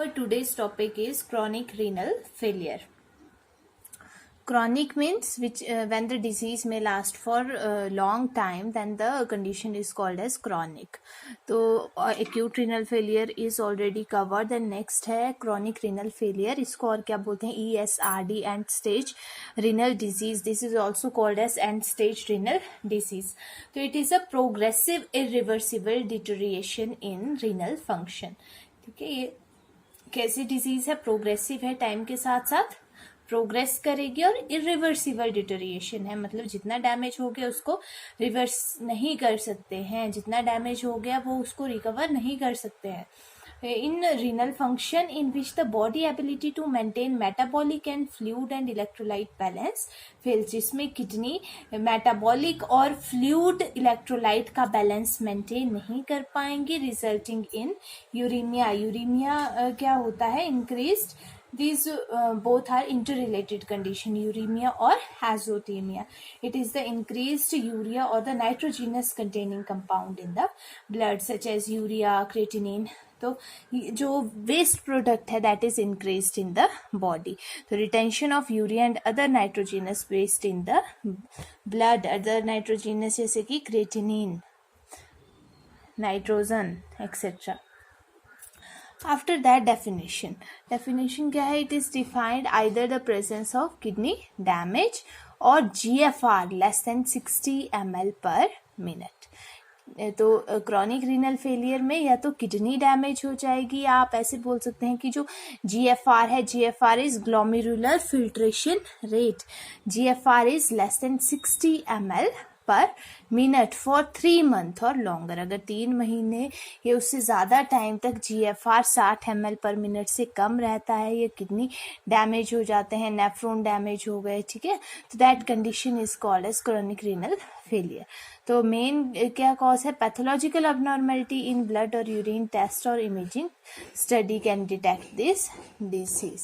Our today's topic is chronic renal failure. Chronic means when the disease may last for a long time, then the condition is called as chronic. तो acute renal failure is already covered. Then next है chronic renal failure. इसको और क्या बोलते हैं? ESRD, end stage renal disease. This is also called as end stage renal disease. तो it is a progressive irreversible deterioration in renal function. ठीक है, ये कैसी डिजीज है? प्रोग्रेसिव है, टाइम के साथ साथ प्रोग्रेस करेगी, और इरिवर्सिबल डिटोरिएशन है, मतलब जितना डैमेज हो गया उसको रिवर्स नहीं कर सकते हैं, जितना डैमेज हो गया वो उसको रिकवर नहीं कर सकते हैं. In renal function in which the body ability to maintain metabolic and fluid and electrolyte balance fails, जिसमें किडनी metabolic और fluid electrolyte का balance maintain नहीं कर पाएंगे, resulting in uremia. Uremia क्या होता है? Increased. These both are interrelated condition, uremia or azotemia. It is the increased urea or the nitrogenous containing compound in the blood such as urea, creatinine. तो जो waste product है that is increased in the body. तो retention of urea and other nitrogenous waste in the blood, other nitrogenous जैसे कि creatinine, nitrogen et cetera. After that, definition क्या है? It is defined either the presence of kidney damage or GFR less than 60 ml per minute. तो chronic renal failure में या तो kidney damage हो जाएगी, या आप ऐसे बोल सकते हैं कि जो GFR है, GFR is glomerular filtration rate. GFR is less than 60 ml पर मिनट फॉर 3 months और लॉन्गर. अगर 3 महीने या उससे ज़्यादा टाइम तक GFR 60 ml पर मिनट से कम रहता है, या किडनी डैमेज हो जाते हैं, नेफ्रॉन डैमेज हो गए, ठीक है, तो that condition is called as chronic renal failure. तो मेन क्या कॉज है? पैथोलॉजिकल अबनॉर्मेलिटी इन ब्लड और यूरिन टेस्ट और imaging study can detect this disease.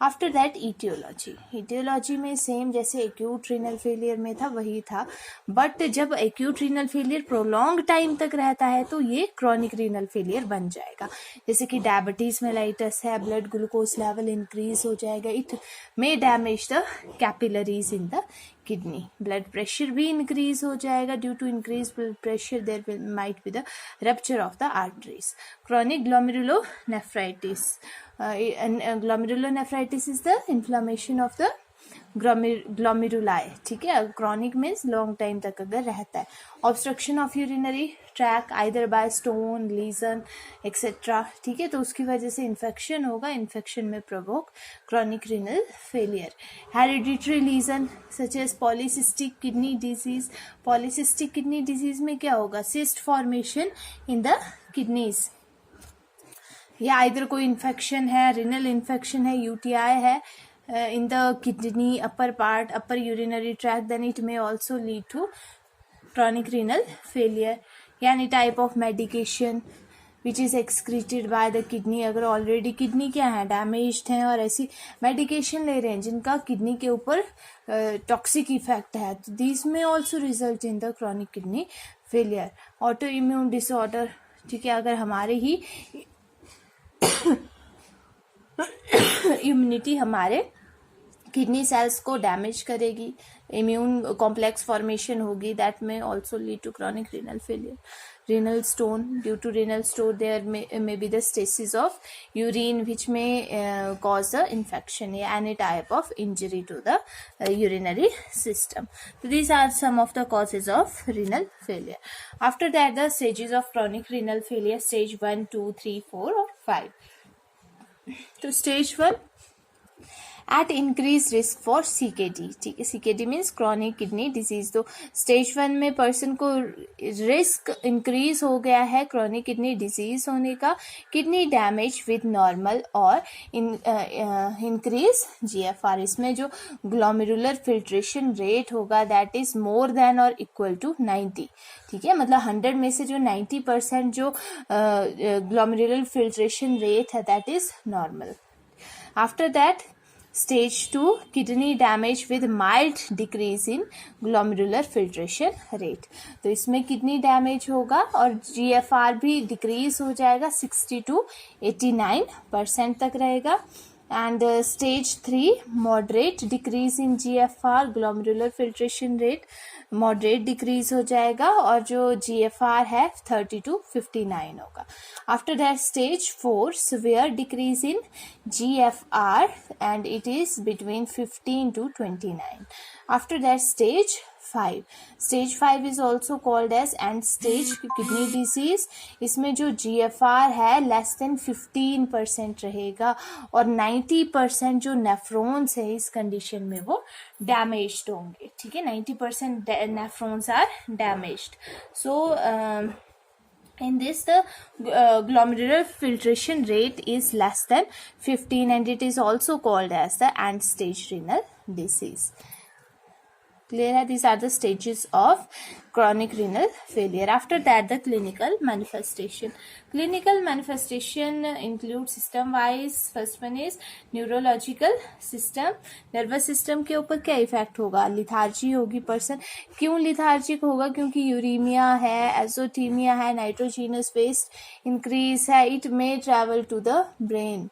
After that etiology में सेम जैसे एक्यूट रीनल फेलियर में था वही था, बट जब acute renal failure prolong time तक रहता है तो ये क्रॉनिक रीनल फेलियर बन जाएगा. जैसे कि डायबिटीज मेलाइटस है, ब्लड ग्लूकोज लेवल इंक्रीज हो जाएगा, it may damage the capillaries in the kidney. Blood pressure भी इंक्रीज हो जाएगा. Due to increase blood pressure there might be the rupture of the arteries. Chronic glomerulonephritis. Glomerulonephritis is the inflammation of the glomeruli. ठीक है, chronic means long time तक अगर रहता है. Obstruction of urinary tract either by stone, lesion etcetera. ठीक है, तो उसकी वजह से इन्फेक्शन होगा, इन्फेक्शन में provoke chronic renal failure. Hereditary lesion such as polycystic kidney disease. Polycystic kidney disease में क्या होगा? Cyst formation in the kidneys, या आइदर कोई इन्फेक्शन है, रिनल इन्फेक्शन है, UTI है in the kidney upper part, upper urinary tract, then it may also lead to chronic renal failure. या any type of medication which is excreted by the kidney. अगर already kidney क्या है? Damaged है, और ऐसी medication ले रहे हैं जिनका किडनी के ऊपर टॉक्सिक इफेक्ट है, तो दिस में also result in the chronic kidney failure. Autoimmune disorder, ठीक है, अगर हमारे ही इम्यूनिटी हमारे किडनी सेल्स को डैमेज करेगी, इम्यून कॉम्प्लेक्स फॉर्मेशन होगी, दैट में also lead to chronic renal failure. renal stone, due to renal stone there may be the stasis of urine which may cause the infection, any type of injury to the urinary system. So these are some of the causes of renal failure. After that, the stages of chronic renal failure: stage 1, 2, 3, 4 or 5. तो stage 1 at increase risk for CKD. ठीक है, CKD means chronic kidney disease. तो stage 1 में person को risk increase हो गया है chronic kidney disease होने का, किडनी डैमेज विद नॉर्मल और इंक्रीज GFR. इसमें जो ग्लोमेरुलर फिल्ट्रेशन रेट होगा दैट इज मोर देन और इक्वल टू 90. ठीक है, मतलब 100 में से जो 90% जो ग्लोमेरुलर फिल्ट्रेशन रेट है that is normal. After that Stage 2, kidney damage with mild decrease in glomerular filtration rate. तो इसमें किडनी डैमेज होगा और GFR भी डिक्रीज हो जाएगा, 60 to 89% तक रहेगा. And stage 3, moderate decrease in GFR, glomerular filtration rate moderate decrease हो जाएगा और जो GFR है 30 to 59 होगा. After that stage 4, severe decrease in GFR and it is between 15 to 29. After that stage 5. Stage 5 is also called as end stage kidney disease. इसमें जो GFR है less than 15% रहेगा और 90% जो नेफ्रॉन्स है इस कंडीशन में वो डैमेज्ड होंगे. ठीक है, 90% nephrons are damaged. So in this the glomerular filtration rate is less than 15 and it is also called as the end stage renal disease. Clear? These are the stages of chronic renal failure. After that, the clinical manifestation. Clinical manifestation include system wise. First one is neurological system. Nervous system के ऊपर क्या effect होगा? Lethargy होगी person. क्यों lethargic होगा? क्योंकि uraemia है, azotaemia है, नाइट्रोजीनस वेस्ट इंक्रीज है. It may travel to the brain.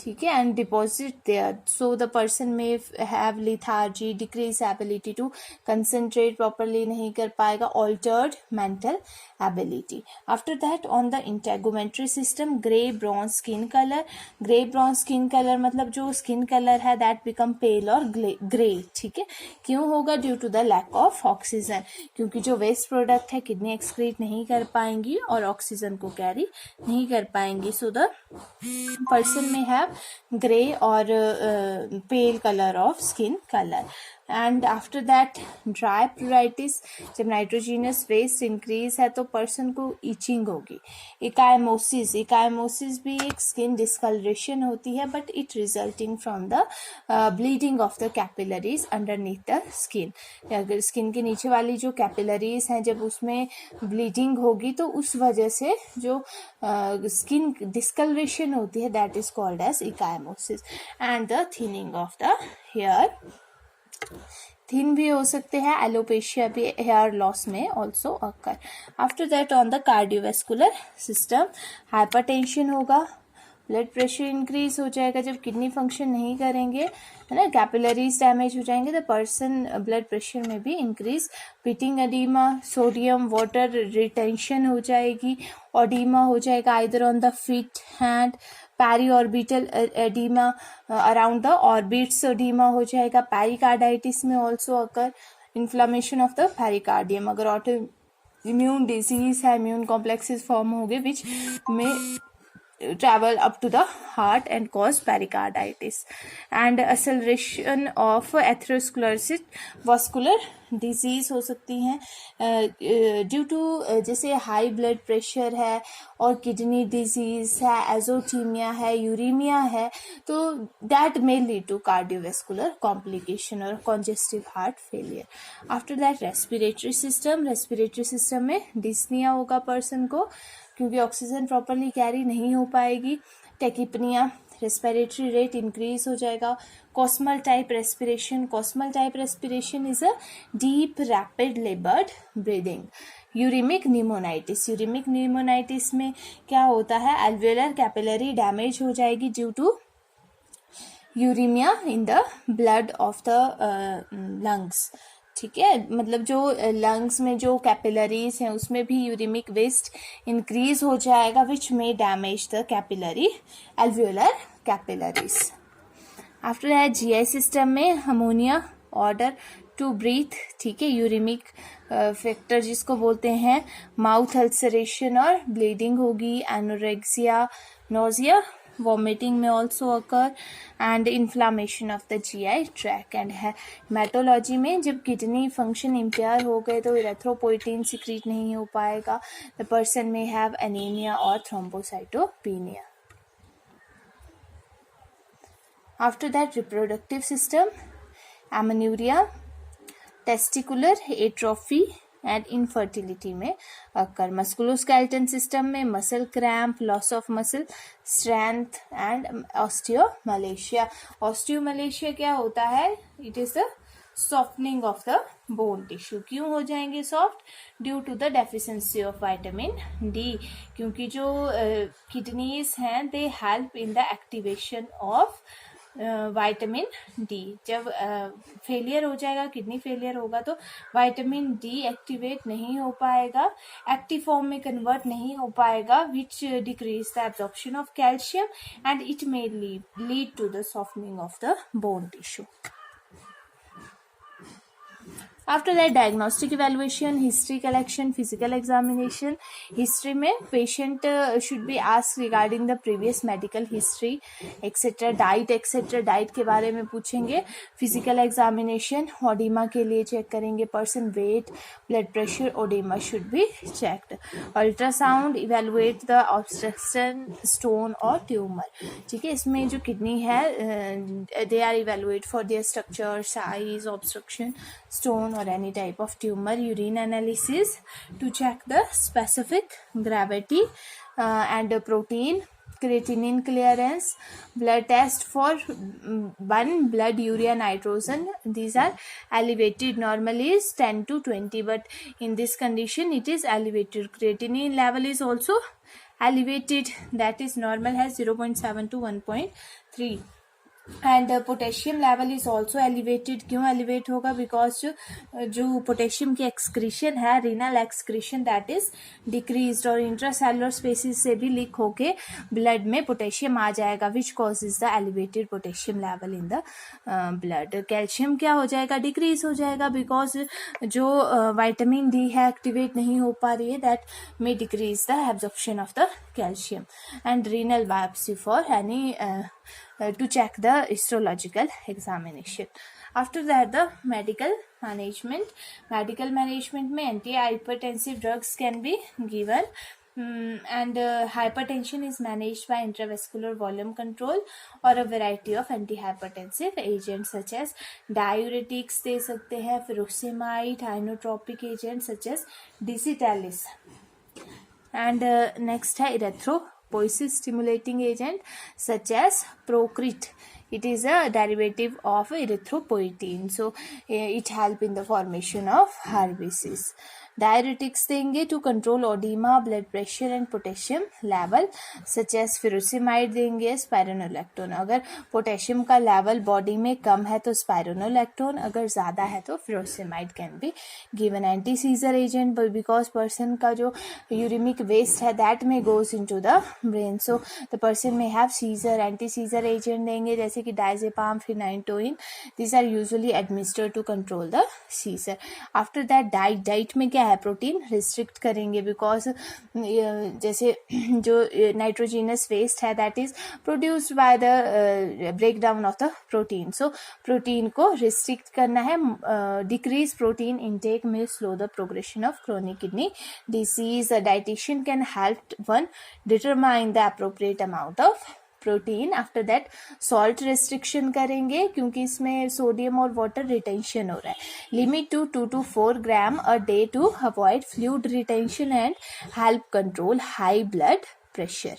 ठीक है, and deposit there. So the person may have lethargy, decrease ability to concentrate properly नहीं कर पाएगा, altered mental ability. After that on the integumentary system, grey brown skin colour. Grey brown skin colour मतलब जो skin colour है that become pale और grey. ठीक है, क्यों होगा? Due to the lack of oxygen, क्योंकि जो वेस्ट प्रोडक्ट है किडनी एक्सक्रीट नहीं कर पाएंगी और ऑक्सीजन को कैरी नहीं कर पाएंगी. सो the person may have grey और पेल colour of skin colour. And after that dry प्लूराइटिस. जब नाइट्रोजीनस वेस्ट इंक्रीज है तो पर्सन को इचिंग होगी. इकाइमोसिस. इकाइमोसिस भी एक स्किन डिस्कलरेशन होती है but it resulting from the bleeding of the capillaries underneath the skin. अगर स्किन के नीचे वाली जो कैपिलरीज हैं जब उसमें ब्लीडिंग होगी तो उस वजह से जो स्किन डिस्कलरेशन होती है that is called as ecchymosis. And the thinning of the hair. Thin भी हो सकते हैं, एलोपेशिया भी हेयर लॉस में also occur. After that on the cardiovascular system, hypertension होगा, ब्लड प्रेशर इंक्रीज हो जाएगा जब किडनी फंक्शन नहीं करेंगे, है ना. कैपिलरीज डैमेज हो जाएंगे, द पर्सन ब्लड प्रेशर में भी increase. Pitting oedema, sodium water retention हो जाएगी, ओडीमा हो जाएगा either on the feet hand. Periorbital oedema around the orbits oedema हो जाएगा. पैरिकार्डाइटिस में also occur. Inflammation of the pericardium. अगर ऑटो इम्यून डिजीज है, इम्यून कॉम्प्लेक्सेस फॉर्म हो गए विच में travel up to the heart and cause pericarditis. And acceleration of atherosclerosis, vascular disease हो सकती हैं ड्यू टू जैसे हाई ब्लड प्रेशर है और किडनी डिजीज है, एजोथीमिया है, यूरीमिया है, तो that may lead to cardiovascular complication और congestive heart failure. After that respiratory system. Respiratory system में डिस्निया होगा पर्सन को क्योंकि ऑक्सीजन प्रॉपरली कैरी नहीं हो पाएगी. टेकिपनिया, रेस्पिरेटरी रेट इंक्रीज हो जाएगा. Kussmaul type respiration. Kussmaul type respiration is a deep rapid laboured breathing. Uraemic pneumonitis. Uraemic pneumonitis में क्या होता है? एल्वियोलर कैपिलरी डैमेज हो जाएगी due to uraemia in the blood of the lungs. ठीक है, मतलब जो लंग्स में जो कैपिलरीज हैं उसमें भी यूरिमिक वेस्ट इंक्रीज हो जाएगा विच में damage the capillary alveolar capillaries. After that GI system में अमोनिया, ऑर्डर टू ब्रीथ. ठीक है, यूरिमिक फैक्टर जिसको बोलते हैं, माउथ अल्सरेशन और ब्लीडिंग होगी, anorexia, nausea, vomiting may also occur and inflammation of the GI tract. And hematology में जब किडनी फंक्शन इम्पेयर हो गए तो इरेथ्रोपोइटिन सिक्रीट नहीं हो पाएगा. The person may have anaemia और thrombocytopenia. After that reproductive system, amenorrhoea, testicular atrophy, and infertility में अक्कर। मस्कुलोस्केलेटन सिस्टम में muscle cramp, loss of muscle strength and osteomalacia. Osteomalacia क्या होता है? It is the softening of the bone tissue. क्यों हो जाएंगे soft? Due to the deficiency of vitamin D, क्योंकि जो किडनीज हैं they help in the activation of vitamin D. जब फेलियर हो जाएगा, किडनी फेलियर होगा तो विटामिन डी एक्टिवेट नहीं हो पाएगा, एक्टिव फॉर्म में कन्वर्ट नहीं हो पाएगा, which decrease the absorption of calcium and it may lead to the softening of the bone tissue. After that, diagnostic evaluation, history collection, physical examination. History में patient should be asked regarding the previous medical history, etc. Diet, etc. Diet के बारे में पूछेंगे. Physical examination, oedema के लिए check करेंगे. Person weight, blood pressure, oedema should be checked. Ultrasound evaluate the obstruction, stone or tumor. ठीक है, इसमें जो किडनी है they are evaluate for their structure, size, obstruction, stone or any type of tumor. Urine analysis to check the specific gravity and protein, creatinine clearance. Blood test for one blood urea nitrogen, these are elevated. Normally is 10 to 20, but in this condition it is elevated. Creatinine level is also elevated, that is normal has 0.7 to 1.3. And potassium level is also elevated. क्यों elevate होगा? Because जो potassium की excretion है, renal excretion, that is decreased और intracellular spaces से भी leak होके blood में पोटेशियम आ जाएगा, which causes the elevated potassium level in the blood. Calcium क्या हो जाएगा? डिक्रीज हो जाएगा, बिकॉज जो विटामिन डी है एक्टिवेट नहीं हो पा रही है, that may decrease the absorption of the calcium. And renal biopsy for any to check the histological examination. After that, the medical management. Medical management में anti-hypertensive drugs can be given. And hypertension is managed by intravascular volume control or a variety of antihypertensive agents such as diuretics दे सकते हैं, furosemide, inotropic agents such as digitalis. And next है erythropoiesis stimulating agent such as Procrit. It is a derivative of erythropoietin, so it help in the formation of herbaceous. Diuretics देंगे to control edema, blood pressure and potassium level such as furosemide देंगे, spironolactone. अगर potassium का level body में कम है तो spironolactone, अगर ज़्यादा है तो furosemide can be given. Anti seizure agent, because person का जो यूरिमिक वेस्ट है that may goes into the brain, so the person may have seizure. Anti seizure agent देंगे जैसे कि diazepam, phenytoin. This are usually administered to control the seizure. After that diet में क्या है? Protein restrict करेंगे, because जैसे जो nitrogenous waste है that is produced by the break down of the protein, so protein को रिस्ट्रिक्ट करना है. Decrease protein intake may slow the progression of chronic kidney disease. A dietitian can help one determine the appropriate amount of protein. After that, salt restriction करेंगे क्योंकि इसमें sodium और water retention हो रहा है. Limit to 2 to 4 gram a day to avoid fluid retention and help control high blood pressure.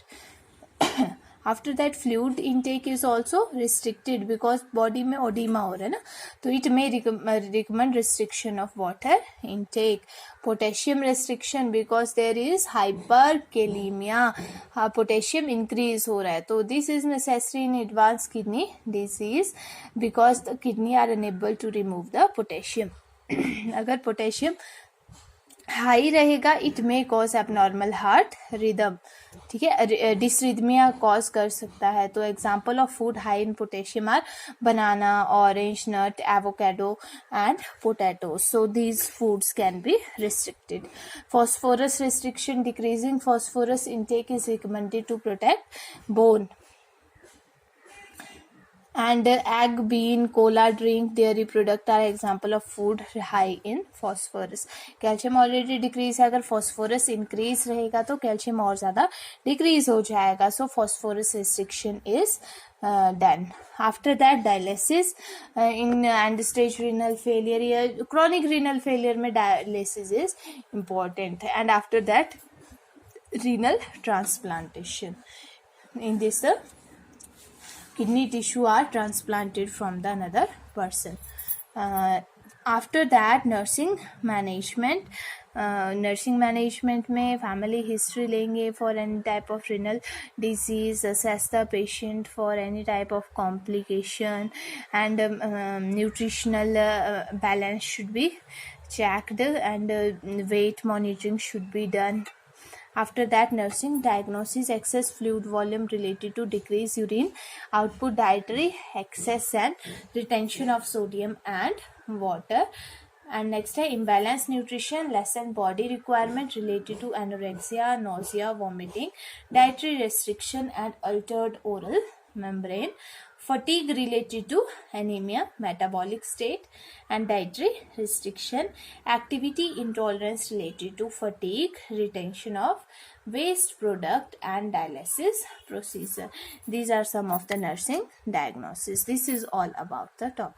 After that, fluid intake is also restricted because body में oedema हो रहा है ना, तो it may recommend restriction of water intake. Potassium restriction because there is hyperkalemia, potassium increase हो रहा है, तो this is necessary in advanced kidney disease because the kidney are unable to remove the potassium. अगर potassium high रहेगा it may cause abnormal heart rhythm. ठीक है, dysrhythmia cause कर सकता है. तो example of food high in potassium are banana, orange, nut, avocado and potato. So these foods can be restricted. Phosphorus restriction, decreasing phosphorus intake is recommended to protect bone. And egg, bean, cola drink, dairy product are example of food high in phosphorus. Calcium already decrease है, अगर phosphorus increase रहेगा तो calcium और ज़्यादा decrease हो जाएगा. So phosphorus restriction is done. After that dialysis in end stage renal failure या chronic renal failure में dialysis is important. And after that renal transplantation. In this the kidney tissue are transplanted from the another person. After that nursing management. Nursing management में family history लेंगे for any type of renal disease, assess the patient for any type of complication and nutritional balance should be checked and weight monitoring should be done. After that nursing diagnosis, excess fluid volume related to decreased urine output, dietary excess and retention of sodium and water. And next है imbalanced nutrition, lessen body requirement related to anorexia, nausea, vomiting, dietary restriction and altered oral membrane, fatigue related to anemia, metabolic state and dietary restriction, activity intolerance related to fatigue, retention of waste product and dialysis procedure. These are some of the nursing diagnosis. This is all about the topic.